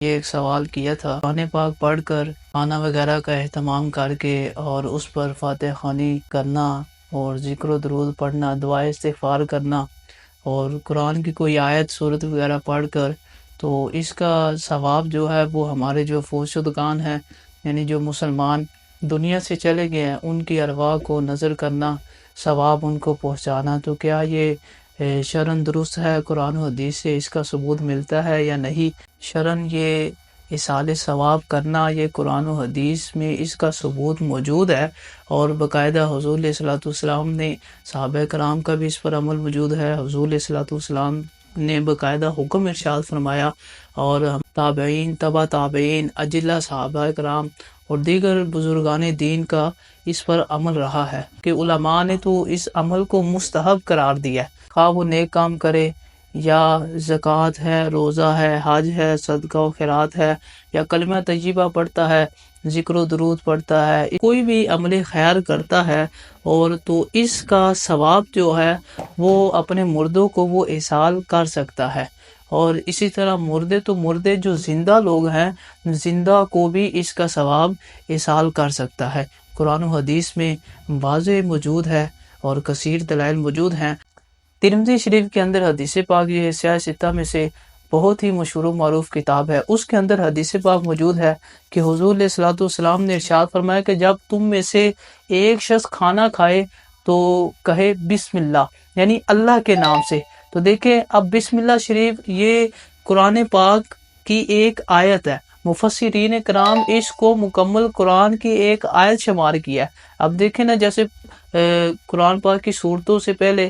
یہ ایک سوال کیا تھا، قرآن پاک پڑھ کر کھانا وغیرہ کا اہتمام کر کے اور اس پر فاتح خوانی کرنا اور ذکر و درود پڑھنا، دعا استغفار کرنا اور قرآن کی کوئی آیت صورت وغیرہ پڑھ کر، تو اس کا ثواب جو ہے وہ ہمارے جو فوت شدگان ہیں، یعنی جو مسلمان دنیا سے چلے گئے ہیں، ان کی ارواح کو نظر کرنا، ثواب ان کو پہنچانا، تو کیا یہ شرعاً درست ہے؟ قرآن و حدیث سے اس کا ثبوت ملتا ہے یا نہیں؟ شرعاً یہ ایصال ثواب کرنا، یہ قرآن و حدیث میں اس کا ثبوت موجود ہے، اور باقاعدہ حضور علیہ الصلوۃ والسلام نے، صحابہ کرام کا بھی اس پر عمل موجود ہے، حضور علیہ الصلوۃ والسلام نے باقاعدہ حکم ارشاد فرمایا، اور تابعین، تبع تابعین، اجلا صحابہ کرام اور دیگر بزرگان دین کا اس پر عمل رہا ہے کہ علماء نے تو اس عمل کو مستحب قرار دیا ہے، خواہ وہ نیک کام کرے یا زکوٰۃ ہے، روزہ ہے، حج ہے، صدقہ و خیرات ہے، یا کلمہ طیبہ پڑھتا ہے، ذکر و درود پڑھتا ہے، کوئی بھی عمل خیر کرتا ہے، اور تو اس کا ثواب جو ہے وہ اپنے مردوں کو وہ ایصال کر سکتا ہے، اور اسی طرح مردے جو زندہ لوگ ہیں، زندہ کو بھی اس کا ثواب ایصال کر سکتا ہے۔ قرآن و حدیث میں واضح موجود ہے اور کثیر دلائل موجود ہیں۔ ترمذی شریف کے اندر حدیث پاک، یہ سیاہ ستہ میں سے بہت ہی مشہور و معروف کتاب ہے، اس کے اندر حدیث پاک موجود ہے کہ حضور علیہ الصلوۃ والسلام نے ارشاد فرمایا کہ جب تم میں سے ایک شخص کھانا کھائے تو کہے بسم اللہ، یعنی اللہ کے نام سے۔ تو دیکھیں اب بسم اللہ شریف یہ قرآن پاک کی ایک آیت ہے، مفسرین کرام اس کو مکمل قرآن کی ایک آیت شمار کیا ہے۔ اب دیکھیں نا، جیسے قرآن پاک کی صورتوں سے پہلے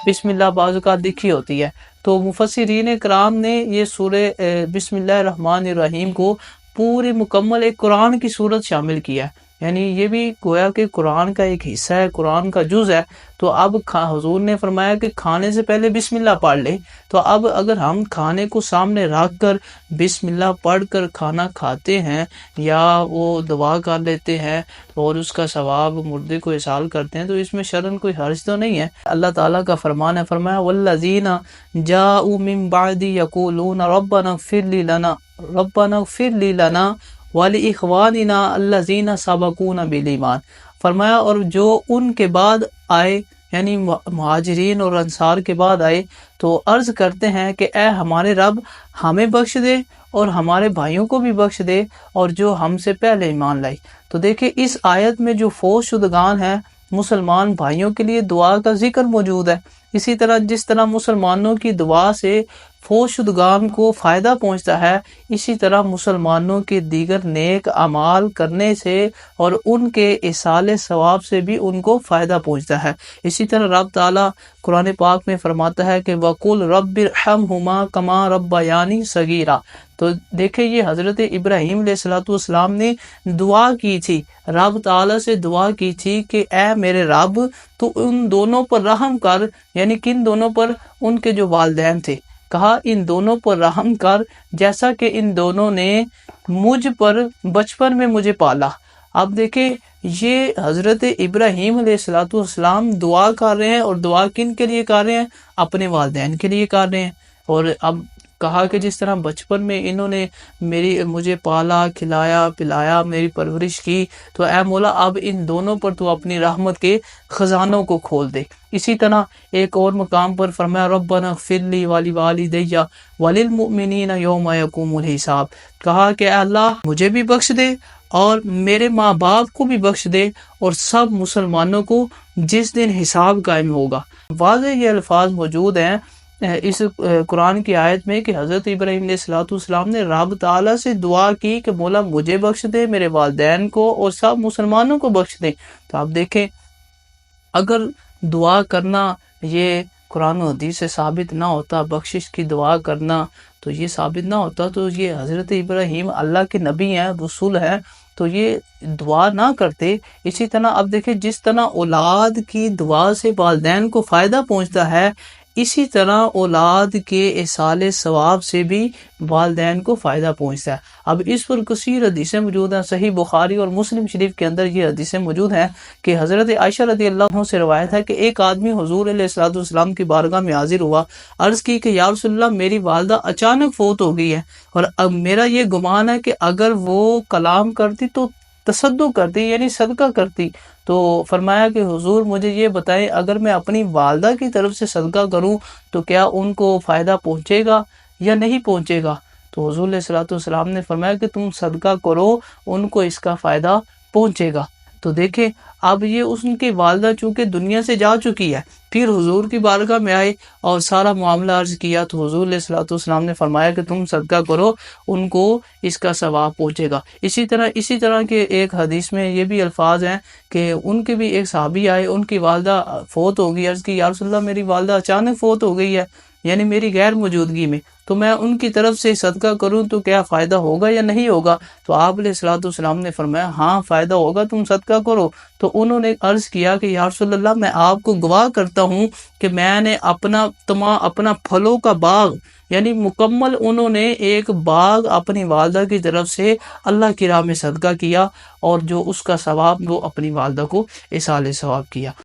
بسم اللہ بعض اوقات لکھی ہوتی ہے، تو مفسرین کرام نے یہ سورہ بسم اللہ الرحمن الرحیم کو پوری مکمل ایک قرآن کی صورت شامل کیا ہے، یعنی یہ بھی گویا کہ قرآن کا ایک حصہ ہے، قرآن کا جز ہے۔ تو اب حضور نے فرمایا کہ کھانے سے پہلے بسم اللہ پڑھ لے، تو اب اگر ہم کھانے کو سامنے رکھ کر بسم اللہ پڑھ کر کھانا کھاتے ہیں یا وہ دعا کر لیتے ہیں اور اس کا ثواب مردے کو ایصال کرتے ہیں، تو اس میں شرعاً کوئی حرج تو نہیں ہے۔ اللہ تعالیٰ کا فرمان ہے، فرمایا والذین جاءوا من بعد یقولون ربنا اغفر لنا وَلِإِخْوَانِنَا الَّذِينَ سَبَقُونَ بِالْإِيمَانِ، فرمایا اور جو ان کے بعد آئے، یعنی مہاجرین اور انصار کے بعد آئے، تو عرض کرتے ہیں کہ اے ہمارے رب، ہمیں بخش دے اور ہمارے بھائیوں کو بھی بخش دے اور جو ہم سے پہلے ایمان لائی۔ تو دیکھیں اس آیت میں جو فوت شدگان ہیں، مسلمان بھائیوں کے لیے دعا کا ذکر موجود ہے۔ اسی طرح جس طرح مسلمانوں کی دعا سے فوت شدگان کو فائدہ پہنچتا ہے، اسی طرح مسلمانوں کے دیگر نیک اعمال کرنے سے اور ان کے ایصال ثواب سے بھی ان کو فائدہ پہنچتا ہے۔ اسی طرح رب تعالیٰ قرآن پاک میں فرماتا ہے کہ وَقُلْ رَبِّ ارْحَمْهُمَا كَمَا رَبَّيَانِي صَغِيرًا۔ تو دیکھیں یہ حضرت ابراہیم علیہ الصلوۃ والسلام نے دعا کی تھی، رب تعالیٰ سے دعا کی تھی کہ اے میرے رب، تو ان دونوں پر رحم کر، یعنی کن دونوں پر؟ ان کے جو والدین تھے، کہا ان دونوں پر رحم کر جیسا کہ ان دونوں نے مجھ پر بچپن میں مجھے پالا۔ اب دیکھیں یہ حضرت ابراہیم علیہ الصلوۃ والسلام دعا کر رہے ہیں، اور دعا کن کے لیے کر رہے ہیں؟ اپنے والدین کے لیے کر رہے ہیں، اور اب کہا کہ جس طرح بچپن میں انہوں نے مجھے پالا، کھلایا، پلایا، میری پرورش کی، تو اے مولا اب ان دونوں پر تو اپنی رحمت کے خزانوں کو کھول دے۔ اسی طرح ایک اور مقام پر فرمایا ربنا اغفر لی ولوالدی وللمؤمنین یوم یقوم الحساب، کہا کہ اے اللہ مجھے بھی بخش دے اور میرے ماں باپ کو بھی بخش دے اور سب مسلمانوں کو جس دن حساب قائم ہوگا۔ واضح یہ الفاظ موجود ہیں اس قرآن کی آیت میں کہ حضرت ابراہیم علیہ الصلوۃ والسلام نے رب تعالیٰ سے دعا کی کہ مولا مجھے بخش دے، میرے والدین کو اور سب مسلمانوں کو بخش دے۔ تو آپ دیکھیں اگر دعا کرنا یہ قرآن و حدیث سے ثابت نہ ہوتا، بخشش کی دعا کرنا تو یہ ثابت نہ ہوتا، تو یہ حضرت ابراہیم اللہ کے نبی ہیں، رسول ہیں، تو یہ دعا نہ کرتے۔ اسی طرح اب دیکھیں جس طرح اولاد کی دعا سے والدین کو فائدہ پہنچتا ہے، اسی طرح اولاد کے ایصال ثواب سے بھی والدین کو فائدہ پہنچتا ہے۔ اب اس پر کثیر حدیثیں موجود ہیں، صحیح بخاری اور مسلم شریف کے اندر یہ حدیثیں موجود ہیں کہ حضرت عائشہ رضی اللہ عنہ سے روایت ہے کہ ایک آدمی حضور علیہ الصلوۃ والسلام کی بارگاہ میں حاضر ہوا، عرض کی کہ یا رسول اللہ میری والدہ اچانک فوت ہو گئی ہے، اور اب میرا یہ گمان ہے کہ اگر وہ کلام کرتی تو تصدق کرتی، یعنی صدقہ کرتی۔ تو فرمایا کہ حضور مجھے یہ بتائیں، اگر میں اپنی والدہ کی طرف سے صدقہ کروں تو کیا ان کو فائدہ پہنچے گا یا نہیں پہنچے گا؟ تو حضور علیہ الصلوۃ والسلام نے فرمایا کہ تم صدقہ کرو، ان کو اس کا فائدہ پہنچے گا۔ تو دیکھیں اب یہ ان کی والدہ چونکہ دنیا سے جا چکی ہے، پھر حضور کی بارگاہ میں آئے اور سارا معاملہ عرض کیا، تو حضور علیہ الصلوۃ والسلام نے فرمایا کہ تم صدقہ کرو، ان کو اس کا ثواب پہنچے گا۔ اسی طرح کے ایک حدیث میں یہ بھی الفاظ ہیں کہ ان کے بھی ایک صحابی آئے، ان کی والدہ فوت ہو گئی، عرض کی یا رسول اللہ میری والدہ اچانک فوت ہو گئی ہے، یعنی میری غیر موجودگی میں، تو میں ان کی طرف سے صدقہ کروں تو کیا فائدہ ہوگا یا نہیں ہوگا؟ تو آپ علیہ الصلوۃ والسلام نے فرمایا ہاں فائدہ ہوگا، تم صدقہ کرو۔ تو انہوں نے عرض کیا کہ یا رسول اللہ میں آپ کو گواہ کرتا ہوں کہ میں نے اپنا پھلوں کا باغ، یعنی مکمل انہوں نے ایک باغ اپنی والدہ کی طرف سے اللہ کی راہ میں صدقہ کیا، اور جو اس کا ثواب وہ اپنی والدہ کو ایصال ثواب کیا۔